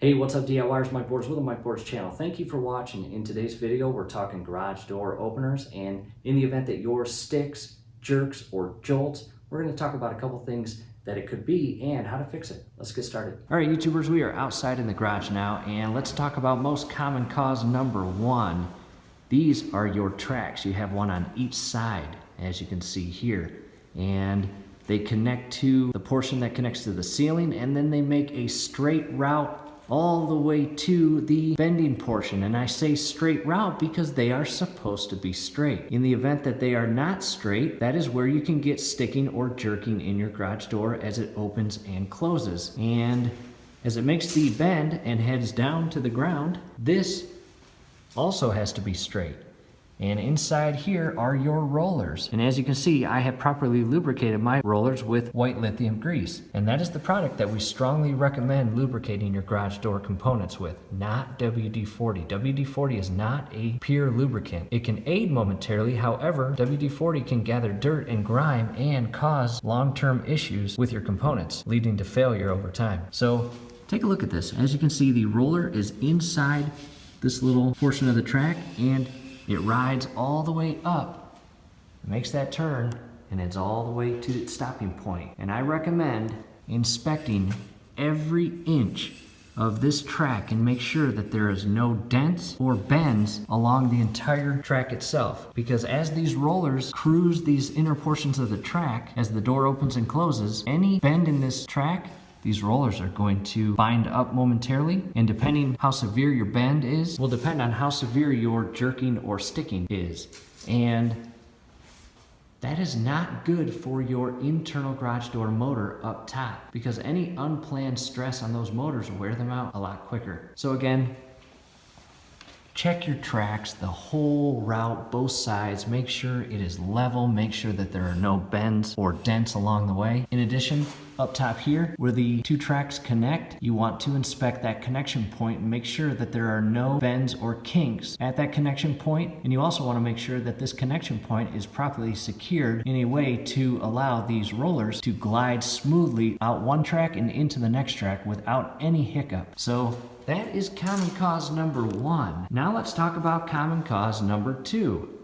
Hey, what's up DIYers, Mike Boards with the Mike Boards channel. Thank you for watching. In today's video, we're talking garage door openers, and in the event that yours sticks, jerks, or jolts, we're going to talk about a couple things that it could be and how to fix it. Let's get started. All right, YouTubers, we are outside in the garage now, and let's talk about most common cause number one. These are your tracks. You have one on each side, as you can see here, and they connect to the portion that connects to the ceiling, and then they make a straight route all the way to the bending portion. And I say straight route because they are supposed to be straight. In the event that they are not straight, that is where you can get sticking or jerking in your garage door as it opens and closes. And as it makes the bend and heads down to the ground, this also has to be straight. And inside here are your rollers. And as you can see, I have properly lubricated my rollers with white lithium grease. And that is the product that we strongly recommend lubricating your garage door components with, not WD-40. WD-40 is not a pure lubricant. It can aid momentarily, however, WD-40 can gather dirt and grime and cause long-term issues with your components, leading to failure over time. So take a look at this. As you can see, the roller is inside this little portion of the track, and it rides all the way up, makes that turn, and it's all the way to its stopping point. And I recommend inspecting every inch of this track and make sure that there is no dents or bends along the entire track itself. Because as these rollers cruise these inner portions of the track, as the door opens and closes, any bend in this track, these rollers are going to bind up momentarily, and depending how severe your bend is, will depend on how severe your jerking or sticking is. And that is not good for your internal garage door motor up top, because any unplanned stress on those motors will wear them out a lot quicker. So again, check your tracks, the whole route, both sides. Make sure it is level. Make sure that there are no bends or dents along the way. In addition, up top here, where the two tracks connect, you want to inspect that connection point and make sure that there are no bends or kinks at that connection point. And you also want to make sure that this connection point is properly secured in a way to allow these rollers to glide smoothly out one track and into the next track without any hiccup. So that is common cause number one. Now let's talk about common cause number two.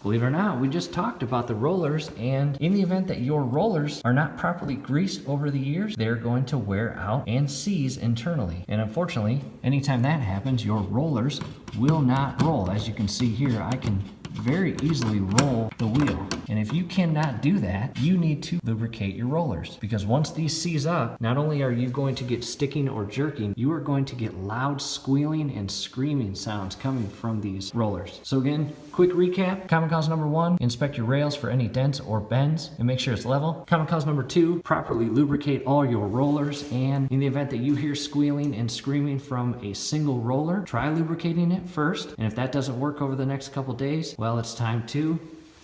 Believe it or not, we just talked about the rollers, and in the event that your rollers are not properly greased over the years, they're going to wear out and seize internally. And unfortunately, anytime that happens, your rollers will not roll. As you can see here, I can very easily roll the wheel. And if you cannot do that, you need to lubricate your rollers, because once these seize up, not only are you going to get sticking or jerking, you are going to get loud squealing and screaming sounds coming from these rollers. So again, quick recap. Common cause number one, inspect your rails for any dents or bends and make sure it's level. Common cause number two, properly lubricate all your rollers. And in the event that you hear squealing and screaming from a single roller, try lubricating it first. And if that doesn't work over the next couple days, well, it's time to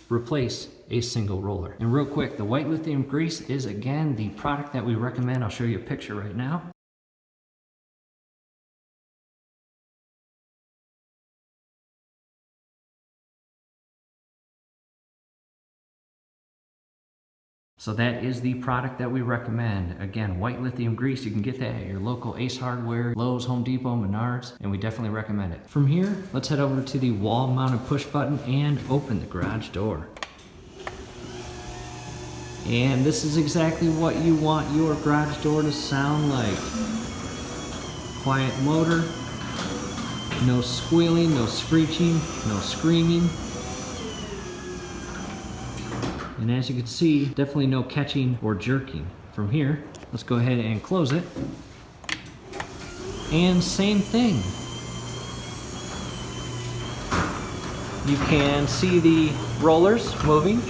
replace a single roller. And real quick, the white lithium grease is again the product that we recommend. I'll show you a picture right now. So that is the product that we recommend. Again, white lithium grease, you can get that at your local Ace Hardware, Lowe's, Home Depot, Menards, and we definitely recommend it. From here, let's head over to the wall mounted push button and open the garage door. And this is exactly what you want your garage door to sound like. Quiet motor, no squealing, no screeching, no screaming. And as you can see, definitely no catching or jerking. From here, let's go ahead and close it. And same thing. You can see the rollers moving.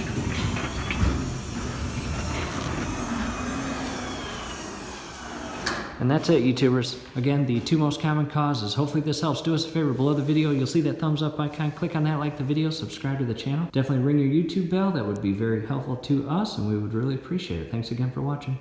And that's it, YouTubers. Again, the two most common causes. Hopefully this helps. Do us a favor, below the video, you'll see that thumbs up icon. Click on that, like the video, subscribe to the channel. Definitely ring your YouTube bell. That would be very helpful to us, and we would really appreciate it. Thanks again for watching.